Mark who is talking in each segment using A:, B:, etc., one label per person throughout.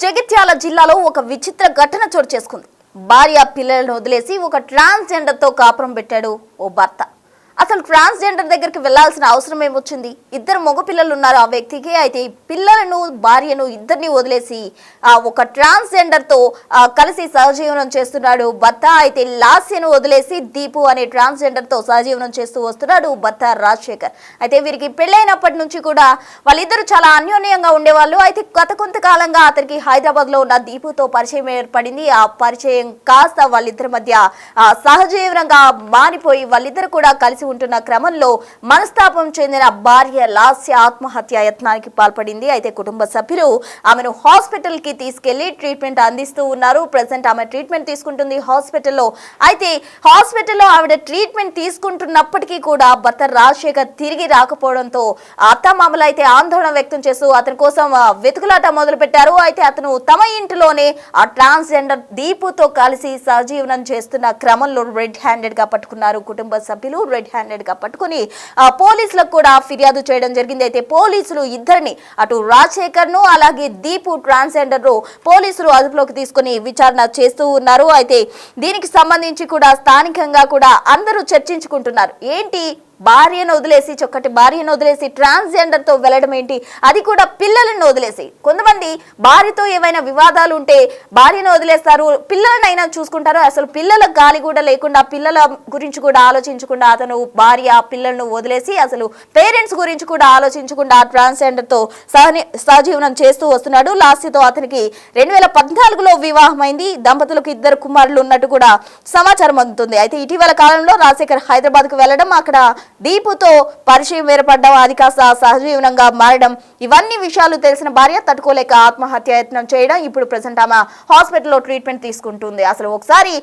A: జగిత్యాల జిల్లాలో ఒక విచిత్ర ఘటన చోటు చేసుకుంది. భార్య పిల్లలను వదిలేసి ఒక ట్రాన్స్జెండర్ తో కాపురం పెట్టాడు ఓ భర్త. అసలు ట్రాన్స్జెండర్ దగ్గరికి వెళ్లాల్సిన అవసరం ఏమొచ్చింది? ఇద్దరు మగ పిల్లలు ఉన్నారు ఆ వ్యక్తికి. అయితే పిల్లలను భార్యను ఇద్దరిని వదిలేసి ఒక ట్రాన్స్జెండర్ తో కలిసి సహజీవనం చేస్తున్నాడు భర్త. అయితే లాస్యను వదిలేసి దీపు అనే ట్రాన్స్జెండర్ తో సహజీవనం చేస్తూ వస్తున్నాడు భర్త రాజశేఖర్. అయితే వీరికి పెళ్ళైనప్పటి నుంచి కూడా వాళ్ళిద్దరు చాలా అన్యోన్యంగా ఉండేవాళ్ళు. అయితే గత కొంతకాలంగా అతనికి హైదరాబాద్ లో ఉన్న దీపుతో పరిచయం ఏర్పడింది. ఆ పరిచయం కాస్త వాళ్ళిద్దరి మధ్య సహజీవనంగా మారిపోయి వాళ్ళిద్దరు కూడా కలిసి ఉంటున్న క్రమంలో మనస్తాపం చెందిన భార్య లాస్య ఆత్మహత్య యత్నానికి పాల్పడింది. అయితే కుటుంబ సభ్యులు ఆమెను హాస్పిటల్ కి తీసుకెళ్లి ట్రీట్మెంట్ అందిస్తూ ఉన్నారు. ప్రెసెంట్ ఆమె ట్రీట్మెంట్ తీసుకుంటుంది హాస్పిటల్లో. అయితే హాస్పిటల్లో ఆవిడ ట్రీట్మెంట్ తీసుకుంటున్నప్పటికీ కూడా భర్త రాజశేఖర్ తిరిగి రాకపోవడంతో అత్తమామలు అయితే ఆందోళన వ్యక్తం చేస్తూ అతని కోసం వెతుకులాట మొదలు పెట్టారు. అయితే అతను తమ ఇంటిలోనే ఆ ట్రాన్స్జెండర్ దీపుతో కలిసి సహజీవనం చేస్తున్న క్రమంలో రెడ్ హ్యాండెడ్ గా పట్టుకున్నారు కుటుంబ సభ్యులు. రెడ్ హ్యాండెడ్ గా పట్టుకుని పోలీసులకు కూడా ఫిర్యాదు చేయడం జరిగింది. అయితే పోలీసులు ఇద్దరిని, అటు రాజశేఖర్ ను అలాగే దీపు ట్రాన్స్జెండర్ ను పోలీసులు అదుపులోకి తీసుకుని విచారణ చేస్తూ ఉన్నారు. అయితే దీనికి సంబంధించి కూడా స్థానికంగా కూడా అందరూ చర్చించుకుంటున్నారు. ఏంటి భార్యను వదిలేసి, చక్కటి భార్యను వదిలేసి ట్రాన్స్జెండర్ తో వెళ్ళడం ఏంటి, అది కూడా పిల్లలను వదిలేసి. కొంతమంది భార్యతో ఏమైనా వివాదాలు ఉంటే భార్యను వదిలేస్తారు, పిల్లలనైనా చూసుకుంటారు. అసలు పిల్లల గాలి కూడా లేకుండా, పిల్లల గురించి కూడా ఆలోచించకుండా అతను భార్య పిల్లలను వదిలేసి అసలు పేరెంట్స్ గురించి కూడా ఆలోచించకుండా ట్రాన్స్జెండర్ తో సహజీవనం చేస్తూ వస్తున్నాడు. లాస్యతో అతనికి 2014లో వివాహమైంది. దంపతులకు 2 కుమారులు ఉన్నట్టు కూడా సమాచారం అందుతుంది. అయితే ఇటీవల కాలంలో రాజశేఖర్ హైదరాబాద్ కు వెళ్లడం, అక్కడ దీపుతో పరిచయం ఏర్పడడం, అది కాస్త సహజీవనంగా మారడం, ఇవన్నీ విషయాలు తెలిసిన భార్య తట్టుకోలేక ఆత్మహత్య యత్నం చేయడం. ఇప్పుడు ప్రెసెంట్ ఆమె హాస్పిటల్లో ట్రీట్మెంట్ తీసుకుంటుంది. అసలు ఒకసారి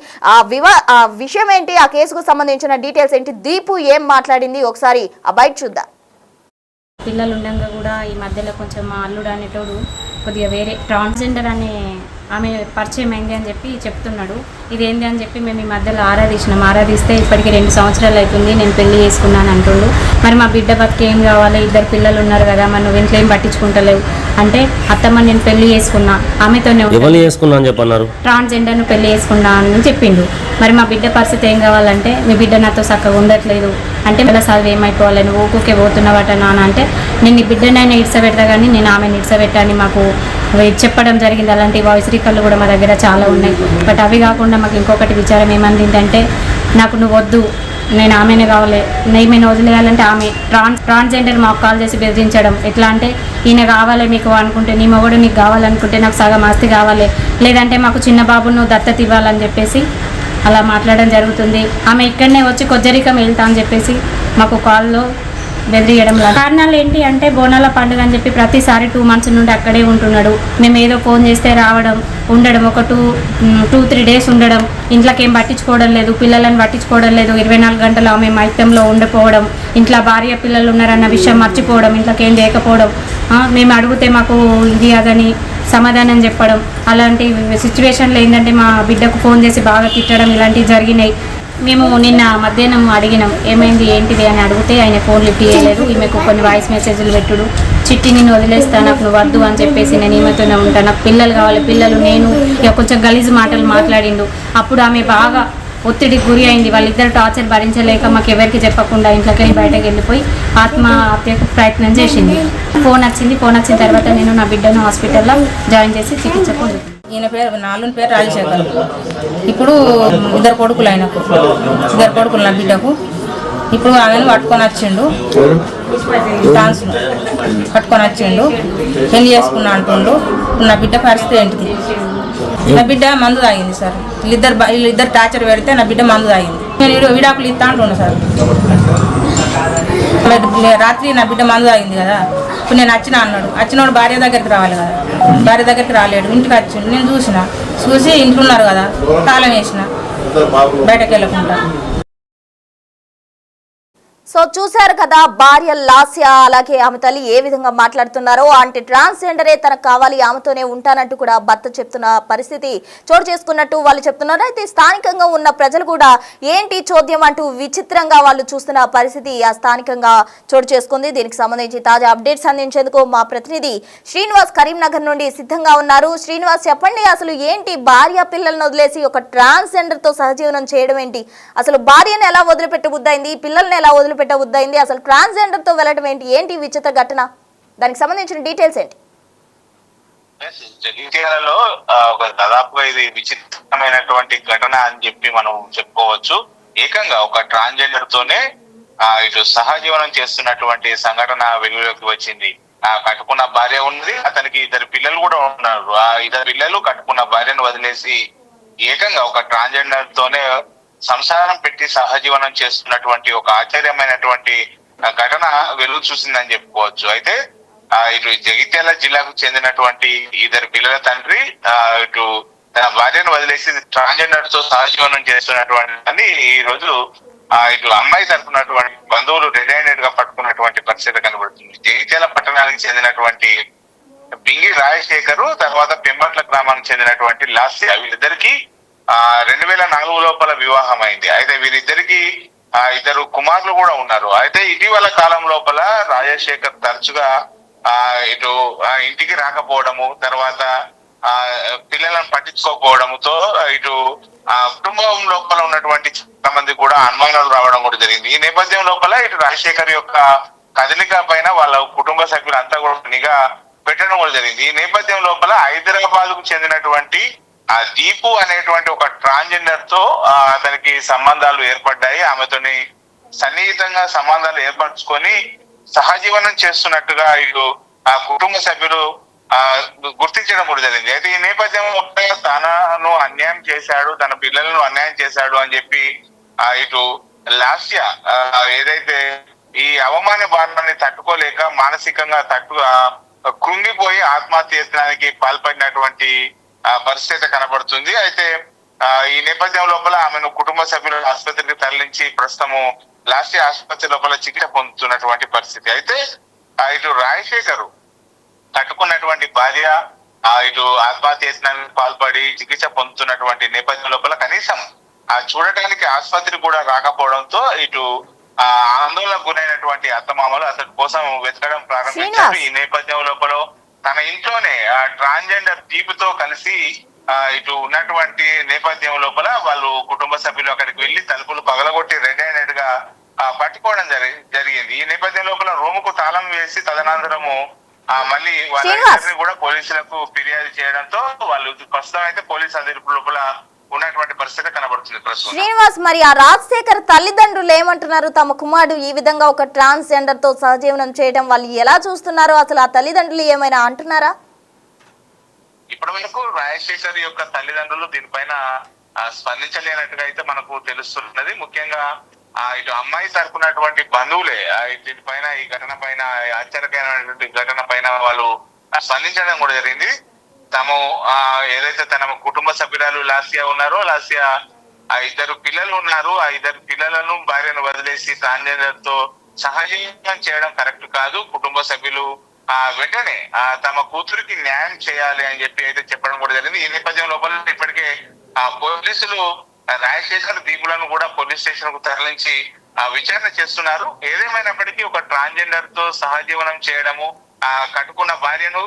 A: ఆ విషయం ఏంటి, ఆ కేసుకు సంబంధించిన డీటెయిల్స్ ఏంటి, దీపు ఏం మాట్లాడింది, ఒకసారి ఆ బయట చూద్దాం.
B: పిల్లలు ఉండగా కూడా ఈ మధ్యలో కొంచెం మా అల్లుడు అనేటోడు కొద్దిగా వేరే ట్రాన్స్జెండర్ అనే ఆమె పరిచయం అయింది అని చెప్పి చెప్తున్నాడు. ఇదేంది అని చెప్పి మేము ఈ మధ్యలో ఆరాధిస్తే ఇప్పటికి 2 సంవత్సరాలు అవుతుంది నేను పెళ్లి చేసుకున్నాను అంటుండు. మరి మా బిడ్డ బతికి ఏం కావాలి, 2 పిల్లలు ఉన్నారు కదా, మరి నువ్వు ఇంట్లో ఏం పట్టించుకుంటలేవు అంటే, అత్తమ్మ నేను పెళ్లి చేసుకున్నా, ఆమెతోనే ట్రాన్స్జెండర్ను పెళ్లి చేసుకున్నా అని చెప్పిండు. మరి మా బిడ్డ పరిస్థితి ఏం కావాలంటే, మీ బిడ్డ నాతో చక్కగా ఉండట్లేదు అంటే, మళ్ళీ చదువు ఏమైపోవాలి, నువ్వు ఊకే పోతున్నావట నాన్న అంటే, నేను నీ బిడ్డనైనా ఇడ్సబెడతా కానీ నేను ఆమెను ఇడ్సబెట్టాని మాకు చెప్పడం జరిగింది. అలాంటి వాయిస్ రికార్డులు కూడా మా దగ్గర చాలా ఉన్నాయి. బట్ అవి కాకుండా మాకు ఇంకొకటి విచారం ఏమందిందంటే, నాకు నువ్వు వద్దు, నేను ఆమెనే కావాలి, నేను వదిలేయాలంటే ఆమె ట్రాన్స్జెండర్ మాకు కాల్ చేసి బెదిరించడం. ఎట్లా అంటే, ఈయన కావాలి మీకు అనుకుంటే, నీ మొగుడు నీకు కావాలనుకుంటే నాకు సగం ఆస్తి కావాలి, లేదంటే మాకు చిన్న బాబును దత్తత ఇవ్వాలని చెప్పేసి అలా మాట్లాడడం జరుగుతుంది. ఆమె ఇక్కడనే వచ్చి కొజ్జరికం వెళ్తా అని చెప్పేసి మాకు కాల్లో బెదిరియడం. కారణాలు ఏంటి అంటే, బోనాల పండుగ అని చెప్పి ప్రతిసారి 2 మంత్స్ నుండి అక్కడే ఉంటున్నాడు. మేము ఏదో ఫోన్ చేస్తే రావడం, ఉండడం, ఒక 2-3 డేస్ ఉండడం, ఇంట్లోకి ఏం పట్టించుకోవడం లేదు, పిల్లలను పట్టించుకోవడం లేదు, 24 గంటలు ఆమె మైత్యంలో ఉండిపోవడం, ఇంట్లో భార్య పిల్లలు ఉన్నారన్న విషయం మర్చిపోవడం, ఇంట్లోకి ఏం లేకపోవడం, మేము అడిగితే మాకు ఇది అదని సమాధానం చెప్పడం. అలాంటి సిచ్యువేషన్లో ఏంటంటే మా బిడ్డకు ఫోన్ చేసి బాగా తిట్టడం, ఇలాంటివి జరిగినాయి. మేము నిన్న మధ్యాహ్నం అడిగినాం ఏమైంది ఏంటిది అని అడిగితే ఆయన ఫోన్ లిఫ్ట్ చేయలేదు. ఈమెకు కొన్ని వాయిస్ మెసేజ్లు పెట్టుడు, చిట్టి నేను వదిలేస్తా, నాకు నువ్వు వద్దు అని చెప్పేసి నేను ఈమెతోనే ఉంటాను, నాకు పిల్లలు కావాలి, పిల్లలు నేను, ఇక కొంచెం గలీజు మాటలు మాట్లాడిండు. అప్పుడు ఆమె బాగా ఒత్తిడికి గురి అయింది. వాళ్ళిద్దరు టార్చర్ భరించలేక మాకు ఎవరికి చెప్పకుండా ఇంట్లోకి వెళ్ళి బయటకు వెళ్ళిపోయి ఆత్మహత్యకు ప్రయత్నం చేసింది. ఫోన్ వచ్చిన తర్వాత నేను నా బిడ్డను హాస్పిటల్లో జాయిన్ చేసి చికిత్స పొందుతాను.
C: ఈయన పేరు నాలుగు పేరు రాజశేఖర్. ఇప్పుడు 2 కొడుకులు ఆయనకు, 2 కొడుకులు నా బిడ్డకు. ఇప్పుడు ఆమెను పట్టుకొని వచ్చిండు, డాన్స్ పట్టుకొని వచ్చిండు, పెళ్లి చేసుకున్నా అంటుండు. నా బిడ్డ పరిస్థితి ఏంటిది? నా బిడ్డ మందు తాగింది సార్. వీళ్ళిద్దరు టార్చర్ పెడితే నా బిడ్డ మందు తాగింది. నేను విడాకులు ఇస్తా అంటుండు సార్. రాత్రి నా బిడ్డ మందు తాగింది కదా, ఇప్పుడు నేను వచ్చినోడు భార్య దగ్గరికి రావాలి కదా, భార్య దగ్గరికి రాలేడు, ఇంటికి వచ్చిండు. నేను చూసి ఇంట్లో ఉన్నారు కదా, తాళం వేసిన, బయటకు వెళ్ళకుండా.
A: సో చూశారు కదా భార్య లాస్య అలాగే ఆమె తల్లి ఏ విధంగా మాట్లాడుతున్నారో. అంటే ట్రాన్స్జెండరే తనకు కావాలి, ఆమెతోనే ఉంటానంటూ కూడా భర్త చెప్తున్న పరిస్థితి చోటు చేసుకున్నట్టు వాళ్ళు చెప్తున్నారు. అయితే స్థానికంగా ఉన్న ప్రజలు కూడా ఏంటి చోద్యం అంటూ విచిత్రంగా వాళ్ళు చూస్తున్న పరిస్థితి ఆ స్థానికంగా చోటు చేసుకుంది. దీనికి సంబంధించి తాజా అప్డేట్స్ అందించేందుకు మా ప్రతినిధి శ్రీనివాస్ కరీంనగర్ నుండి సిద్ధంగా ఉన్నారు. శ్రీనివాస్, చెప్పండి, అసలు ఏంటి భార్య పిల్లలను వదిలేసి ఒక ట్రాన్స్జెండర్ తో సహజీవనం చేయడం ఏంటి? అసలు భార్యను ఎలా వదిలిపెట్ట బుద్దయింది, పిల్లల్ని ఎలా వదిలిపెట్టబుద్దయింది, అసలు ట్రాన్స్జెండర్ తో వెళ్ళడం ఏంటి విచిత్ర ఘటన? దానికి సంబంధించిన డీటెయిల్స్ ఏంటి?
D: జగిత్యాలలో ఒక దాదాపుగా ఇది విచిత్రమైనటువంటి ఘటన అని చెప్పి మనం చెప్పుకోవచ్చు. ఏకంగా ఒక ట్రాన్స్జెండర్ తోనే ఇటు సహజీవనం చేస్తున్నటువంటి సంఘటన వెలుగులోకి వచ్చింది. కట్టుకున్న భార్య ఉన్నది, అతనికి 2 పిల్లలు కూడా ఉన్నారు. ఆ 2 పిల్లలు కట్టుకున్న భార్యను వదిలేసి ఏకంగా ఒక ట్రాన్స్జెండర్ తోనే సంసారం పెట్టి సహజీవనం చేస్తున్నటువంటి ఒక ఆశ్చర్యమైనటువంటి ఘటన వెలుగు చూసిందని చెప్పుకోవచ్చు. అయితే ఇటు జగిత్యాల జిల్లాకు చెందినటువంటి 2 పిల్లల తండ్రి ఇటు తన భార్యను వదిలేసి ట్రాన్స్జెండర్ తో సహజీవనం చేస్తున్నటువంటి ఈ రోజు ఇటు అమ్మాయి తరపునటువంటి బంధువులు రెడ్ హ్యాండెడ్ గా పట్టుకున్నటువంటి పరిస్థితి కనబడుతుంది. జగిత్యాల పట్టణానికి చెందినటువంటి బింగి రాజశేఖర్, తర్వాత పెంబట్ల గ్రామానికి చెందినటువంటి లాస్య, వీళ్ళిద్దరికి 2004 లోపల వివాహం అయింది. అయితే వీరిద్దరికి 2 కుమారులు కూడా ఉన్నారు. అయితే ఇటీవల కాలం లోపల రాజశేఖర్ తరచుగా ఇటు ఇంటికి రాకపోవడము, తర్వాత పిల్లలను పట్టించుకోకపోవడంతో ఇటు కుటుంబం లోపల ఉన్నటువంటి చాలా మంది కూడా అనుమానాలు రావడం కూడా జరిగింది. ఈ నేపథ్యం లోపల ఇటు రాజశేఖర్ యొక్క కదలిక పైన వాళ్ళ కుటుంబ సభ్యులంతా కూడా నిఘా పెట్టడం కూడా జరిగింది. ఈ నేపథ్యం లోపల హైదరాబాద్ కు చెందినటువంటి దీపు అనేటువంటి ఒక ట్రాన్స్జెండర్ తో అతనికి సంబంధాలు ఏర్పడ్డాయి. ఆమెతోని సన్నిహితంగా సంబంధాలు ఏర్పరచుకొని సహజీవనం చేస్తున్నట్టుగా ఇటు ఆ కుటుంబ సభ్యులు గుర్తించడం కూడా జరిగింది. అయితే ఈ నేపథ్యంలో తనను అన్యాయం చేశాడు, తన పిల్లలను అన్యాయం చేశాడు అని చెప్పి ఇటు లాస్య ఏదైతే ఈ అవమాన భారాన్ని తట్టుకోలేక మానసికంగా కృంగిపోయి ఆత్మహత్యకి పాల్పడినటువంటి పరిస్థితి కనబడుతుంది. అయితే ఈ నేపథ్యం లోపల ఆమెను కుటుంబ సభ్యులు ఆసుపత్రికి తరలించి ప్రస్తుతము లాస్య ఆసుపత్రి లోపల చికిత్స పొందుతున్నటువంటి పరిస్థితి. అయితే ఇటు రాజశేఖర్ కట్టుకున్నటువంటి భార్య ఇటు ఆత్మహత్యకి పాల్పడి చికిత్స పొందుతున్నటువంటి నేపథ్యం లోపల కనీసం చూడటానికి ఆసుపత్రి కూడా రాకపోవడంతో ఇటు ఆందోళనకు గురైనటువంటి అత్తమామలు అతని కోసం వెతకడం ప్రారంభించారు. ఈ నేపథ్యం లోపల తన ఇంట్లోనే ట్రాన్స్జెండర్ దీపుతో కలిసి ఇటు ఉన్నటువంటి నేపథ్యం లోపల వాళ్ళు కుటుంబ సభ్యులు అక్కడికి వెళ్లి తలుపులు పగలగొట్టి రెడ్ హ్యాండెడ్ గా పట్టుకోవడం జరిగింది. ఈ నేపథ్యం లోపల రూముకు తాళం వేసి తదనంతరము మళ్ళీ వాళ్ళ కూడా పోలీసులకు ఫిర్యాదు చేయడంతో వాళ్ళు ప్రస్తుతం అయితే పోలీసు అధికారుల లోపల ఉన్నటువంటి పరిస్థితి కనబడుతుంది.
A: శ్రీనివాస్, మరి ఆ రాజశేఖర్ తల్లిదండ్రులు ఏమంటున్నారు? తమ కుమారుడు ఈ విధంగా ఒక ట్రాన్స్జెండర్ తో సహజీవనం చేయడం వాళ్ళు ఎలా చూస్తున్నారు? అసలు ఆ తల్లిదండ్రులు ఏమైనా అంటున్నారా?
D: ఇప్పటి వరకు రాజశేఖర్ యొక్క తల్లిదండ్రులు దీనిపైన స్పందించలేనట్టుగా అయితే మనకు తెలుస్తున్నది. ముఖ్యంగా ఇటు అమ్మాయి తరపునటువంటి బంధువులే దీనిపైన ఈ ఘటన పైన ఆశ్చర్యకరమైనటువంటి ఘటన పైన వాళ్ళు స్పందించడం కూడా జరిగింది. తాము ఏదైతే తన కుటుంబ సభ్యురాలు లాస్య ఉన్నారో, లాస్య 2 పిల్లలు ఉన్నారు, ఆ 2 పిల్లలను భార్యను వదిలేసి ట్రాన్స్జెండర్ తో సహజీవనం చేయడం కరెక్ట్ కాదు. కుటుంబ సభ్యులు వెంటనే తమ కూతురికి న్యాయం చేయాలి అని చెప్పి అయితే చెప్పడం కూడా జరిగింది. ఈ నేపథ్యం లోపల ఇప్పటికే పోలీసులు రాజశేఖర్ దీపులను కూడా పోలీస్ స్టేషన్ కు తరలించి విచారణ చేస్తున్నారు. ఏదేమైనప్పటికీ ఒక ట్రాన్స్జెండర్ తో సహజీవనం చేయడము, కట్టుకున్న భార్యను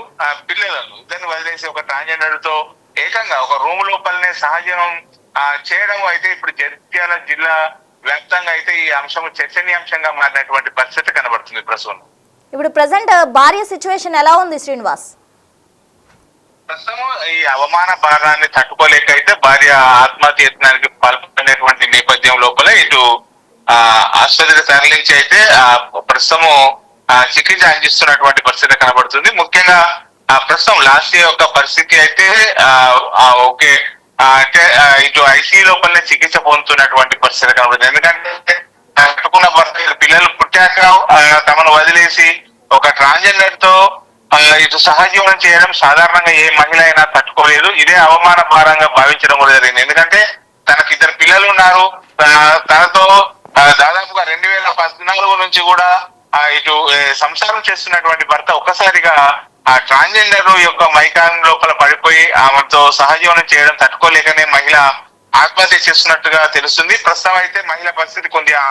D: పిల్లలను ఇద్దరిని వదిలేసి ఒక ట్రాన్స్జెండర్ తో ఏకంగా ఒక రూమ్ లోపలనే సహజీవనం చేయడం అయితే ఇప్పుడు జగిత్యాల జిల్లా వ్యాప్తంగా అయితే ఈ అంశం చర్చనీయాంశంగా మారినటువంటి పరిస్థితి కనబడుతుంది.
A: ఇప్పుడు ప్రెసెంట్ భార్య సిచ్యువేషన్ ఎలా ఉంది శ్రీనివాస్?
D: ప్రస్తుతం ఈ అవమాన భారాన్ని తట్టుకోలేక అయితే భార్య ఆత్మహత్య యత్నానికి పాల్పడినటువంటి నేపథ్యం లోపల ఇటు ఆసుపత్రికి తరలించి అయితే ప్రస్తుతము చికిత్స అందిస్తున్నటువంటి పరిస్థితి కనబడుతుంది. ముఖ్యంగా ప్రస్తుతం లాస్య యొక్క పరిస్థితి అయితే ఓకే అంటే ఇటు ఐసీయూ లోపలనే చికిత్స పొందుతున్నటువంటి పరిస్థితి కనబడుతుంది. ఎందుకంటే కట్టుకున్న పిల్లలు పుట్టాక తమను వదిలేసి ఒక ట్రాన్స్జెండర్ తో ఇటు సహజీవనం చేయడం సాధారణంగా ఏ మహిళ అయినా తట్టుకోలేదు. ఇదే అవమాన భారంగా భావించడం కూడా జరిగింది. ఎందుకంటే తనకి 2 పిల్లలు ఉన్నారు, తనతో దాదాపుగా 2014 నుంచి కూడా ఇటు సంసారం చేస్తున్నటువంటి భర్త ఒక్కసారిగా ఆ ట్రాన్స్జెండర్ యొక్క మైకాన్ లోపల పడిపోయి ఆమెతో సహజీవనం చేయడం తట్టుకోలేకనే మహిళ ఆత్మహత్య చేస్తున్నట్టుగా తెలుస్తుంది. ప్రస్తుతం అయితే మహిళ పరిస్థితి కొద్దిగా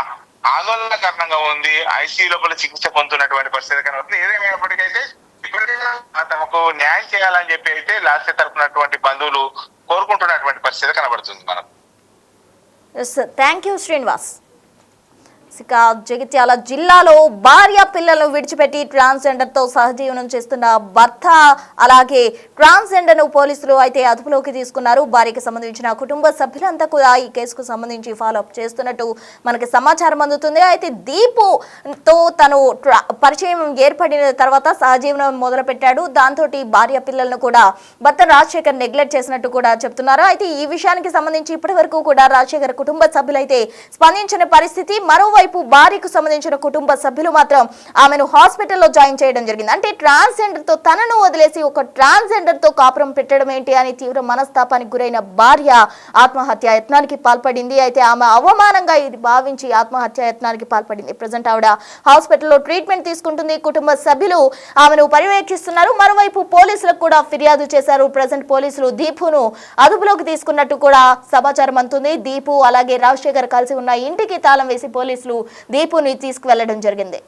D: ఆందోళనకరంగా ఉంది. ఐసీయూ లోపల చికిత్స పొందుతున్నటువంటి పరిస్థితి కనబడుతుంది. ఏదేమైనప్పటికైతే ఇప్పటికైనా తమకు న్యాయం చేయాలని చెప్పి అయితే లాస్ట్ తరపునటువంటి బంధువులు కోరుకుంటున్నటువంటి పరిస్థితి కనబడుతుంది మనకు.
A: Thank you Srinivas. ఇక జగిత్యాల జిల్లాలో భార్య పిల్లలను విడిచిపెట్టి ట్రాన్స్జెండర్ తో సహజీవనం చేస్తున్న భర్త అలాగే ట్రాన్స్జెండర్ ను పోలీసులు అయితే అదుపులోకి తీసుకున్నారు. భార్యకి సంబంధించిన కుటుంబ సభ్యులంతా కూడా ఈ కేసుకు సంబంధించి ఫాలో అప్ చేస్తున్నట్టు మనకి సమాచారం అందుతుంది. అయితే దీపుతో తను పరిచయం ఏర్పడిన తర్వాత సహజీవనం మొదలు పెట్టాడు. దాంతో భార్య పిల్లలను కూడా భర్త రాజశేఖర్ నెగ్లెక్ట్ చేసినట్టు కూడా చెప్తున్నారు. అయితే ఈ విషయానికి సంబంధించి ఇప్పటి వరకు కూడా రాజశేఖర్ కుటుంబ సభ్యులైతే స్పందించిన పరిస్థితి. మరోవైపు భార్యకు సంబంధించిన కుటుంబ సభ్యులు మాత్రం ఆమెను హాస్పిటల్లో జాయిన్ చేయడం జరిగింది. అంటే ట్రాన్స్జెండర్ తో తనను వదిలేసి ఒక ట్రాన్స్జెండర్ తో కాపురం పెట్టడం ఏంటి అని తీవ్ర మనస్తాపానికి గురైన భార్య ఆత్మహత్య యత్నానికి పాల్పడింది. అయితే ఆమె అవమానంగా ఇది భావించి ఆత్మహత్య యత్నానికి పాల్పడింది. ప్రజెంట్ ఆవిడ హాస్పిటల్లో ట్రీట్మెంట్ తీసుకుంటుంది. కుటుంబ సభ్యులు ఆమెను పర్యవేక్షిస్తున్నారు. మరోవైపు పోలీసులకు కూడా ఫిర్యాదు చేశారు. ప్రజెంట్ పోలీసులు దీపును అదుపులోకి తీసుకున్నట్టు కూడా సమాచారం అందుతుంది. దీపు అలాగే రాజశేఖర్ కలిసి ఉన్న ఇంటికి తాళం వేసి పోలీసులు దీపుని తీసుకువెళ్లడం జరిగింది.